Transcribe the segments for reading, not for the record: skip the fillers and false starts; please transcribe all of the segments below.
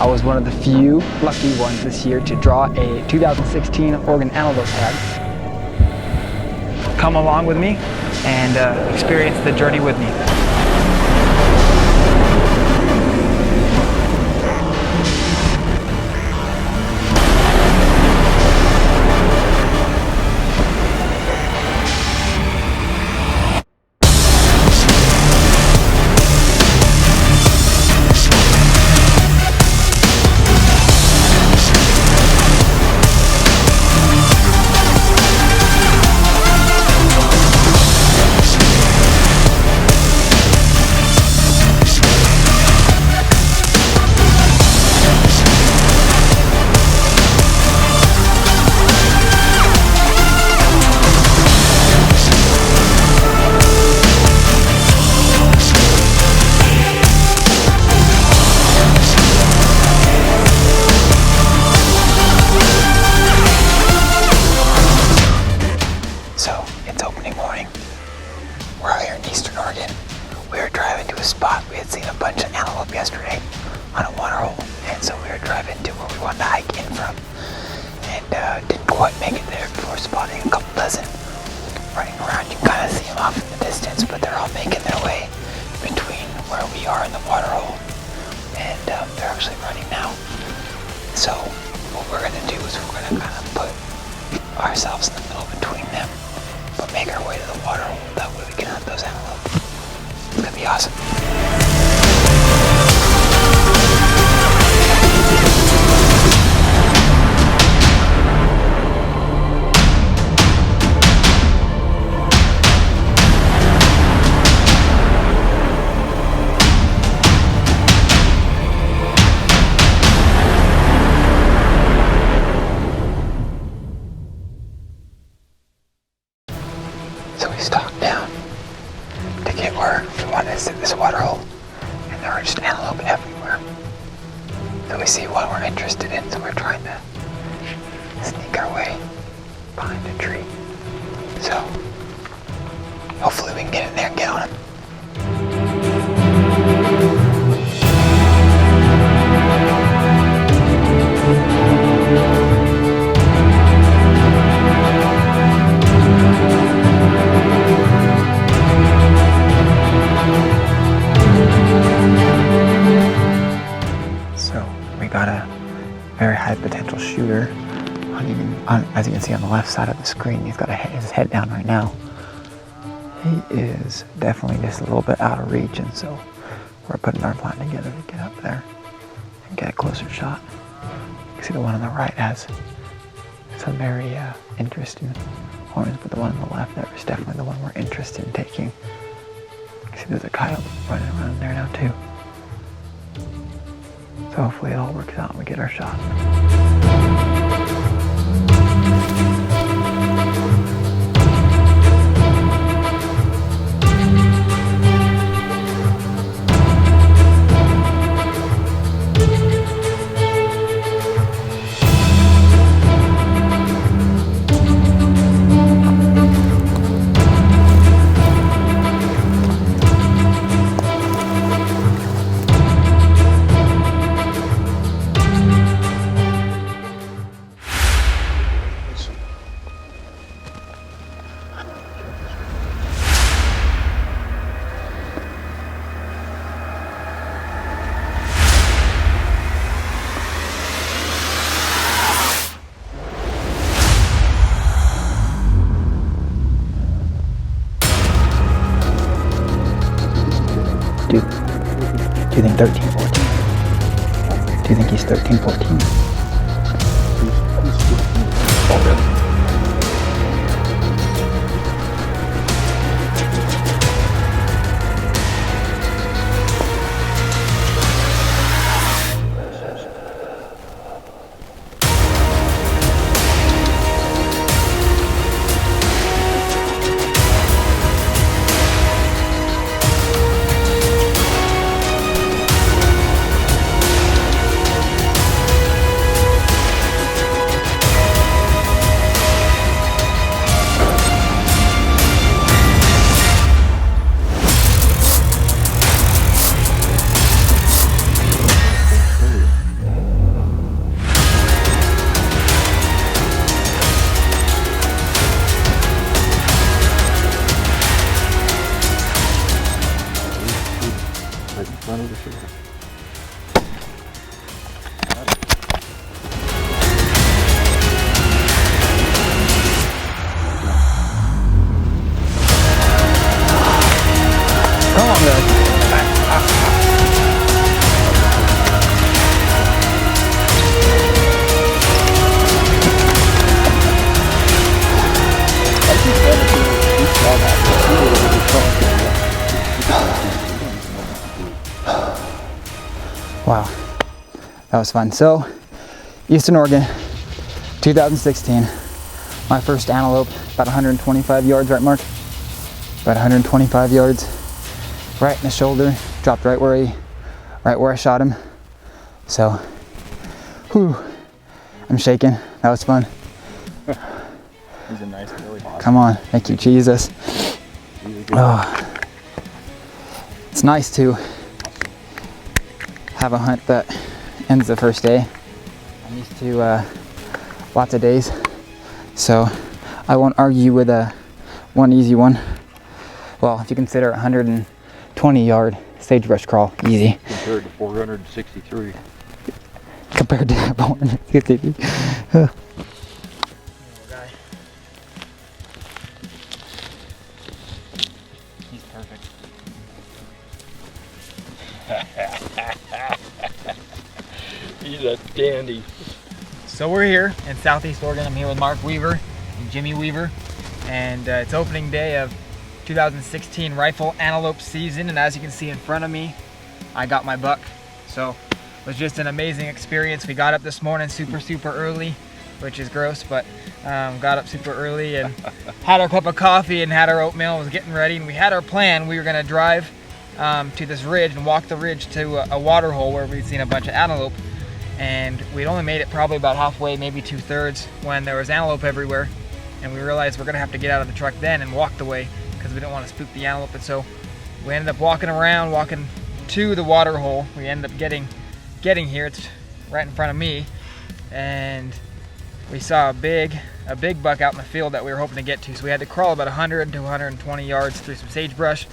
I was one of the few lucky ones this year to draw a 2016 Oregon Antelope tag. Come along with me and experience the journey with me. Spot. We had seen a bunch of antelope yesterday on a water hole, and so we were driving to where we wanted to hike in from, and didn't quite make it there before spotting a couple dozen running around. You can kind of see them off in the distance, but they're all making their way between where we are in the water hole, and they're actually running now. So what we're going to do is we're going to kind of put ourselves in the middle between them, but make our way to the water hole. That way we can hunt those antelope. It's gonna be awesome. So we stopped down to get where we wanted to sit this water hole, and there were just antelope everywhere. So we see what we're interested in, so we're trying to sneak our way behind a tree. So hopefully we can get in there and get on them. Got a very high potential shooter as you can see on the left side of the screen. He's got his head down right now. He is definitely just a little bit out of reach, and so we're putting our plan together to get up there and get a closer shot. You can see the one on the right has some very interesting horns, but the one on the left there is definitely the one we're interested in taking. You can see there's a coyote running around there now too. So hopefully it all works out and we get our shot. Do you think 13, 14? Do you think he's 13, 14? under the shoulder. Come on, guys. Wow, that was fun. So, Eastern Oregon, 2016, my first antelope, about 125 yards, right, Mark? About 125 yards, right in the shoulder, dropped right where I shot him. So, whew, I'm shaking. That was fun. He's a nice Billy. Come on, thank you, Jesus. Oh, it's nice to have a hunt that ends the first day. I'm used to lots of days, so I won't argue with one easy one. Well, if you consider 120 yard sagebrush crawl easy Compared to 463. compared to 463. He's perfect. He's a dandy. So we're here in Southeast Oregon. I'm here with Mark Weaver and Jimmy Weaver, and it's opening day of 2016 rifle antelope season, and as you can see in front of me, I got my buck. So it was just an amazing experience. We got up this morning super early, which is gross, but got up super early and had our cup of coffee and had our oatmeal, was getting ready, and we had our plan. We were gonna drive to this ridge and walk the ridge to a water hole where we'd seen a bunch of antelope, and we'd only made it probably about halfway, maybe 2/3, when there was antelope everywhere, and we realized we're gonna have to get out of the truck then and walk the way because we didn't want to spook the antelope. And so we ended up walking to the water hole. We ended up getting here. It's right in front of me, and we saw a big buck out in the field that we were hoping to get to. So we had to crawl about 100 to 120 yards through some sagebrush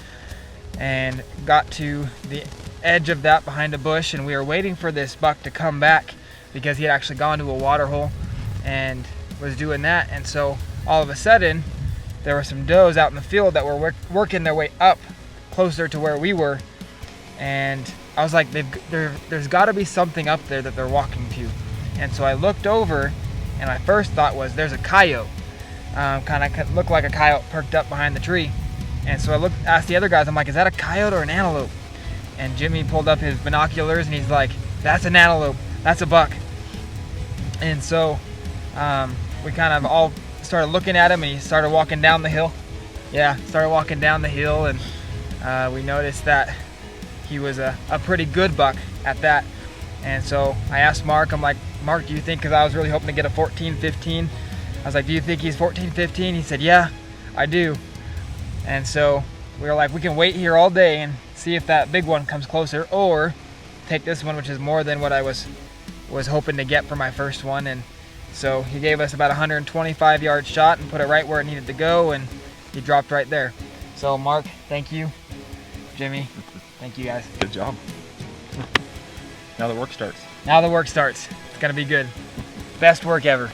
and got to the edge of that behind a bush, and we were waiting for this buck to come back because he had actually gone to a water hole and was doing that. And so all of a sudden there were some does out in the field that were working their way up closer to where we were, and I was like, there's got to be something up there that they're walking to. And so I looked over, and my first thought was there's a coyote. Kind of looked like a coyote perked up behind the tree. And so I asked the other guys, I'm like, is that a coyote or an antelope? And Jimmy pulled up his binoculars and he's like, that's an antelope, that's a buck. And so we kind of all started looking at him, and he started walking down the hill. Yeah, started walking down the hill, and we noticed that he was a pretty good buck at that. And so I asked Mark, I'm like, Mark, do you think, because I was really hoping to get a 14-15, I was like, do you think he's 14-15? He said, yeah, I do. And so we were like, we can wait here all day and see if that big one comes closer, or take this one, which is more than what I was hoping to get for my first one. And so he gave us about a 125 yard shot and put it right where it needed to go, and he dropped right there. So Mark, thank you. Jimmy, thank you guys. Good job. Now the work starts. Now the work starts. It's gonna be good. Best work ever.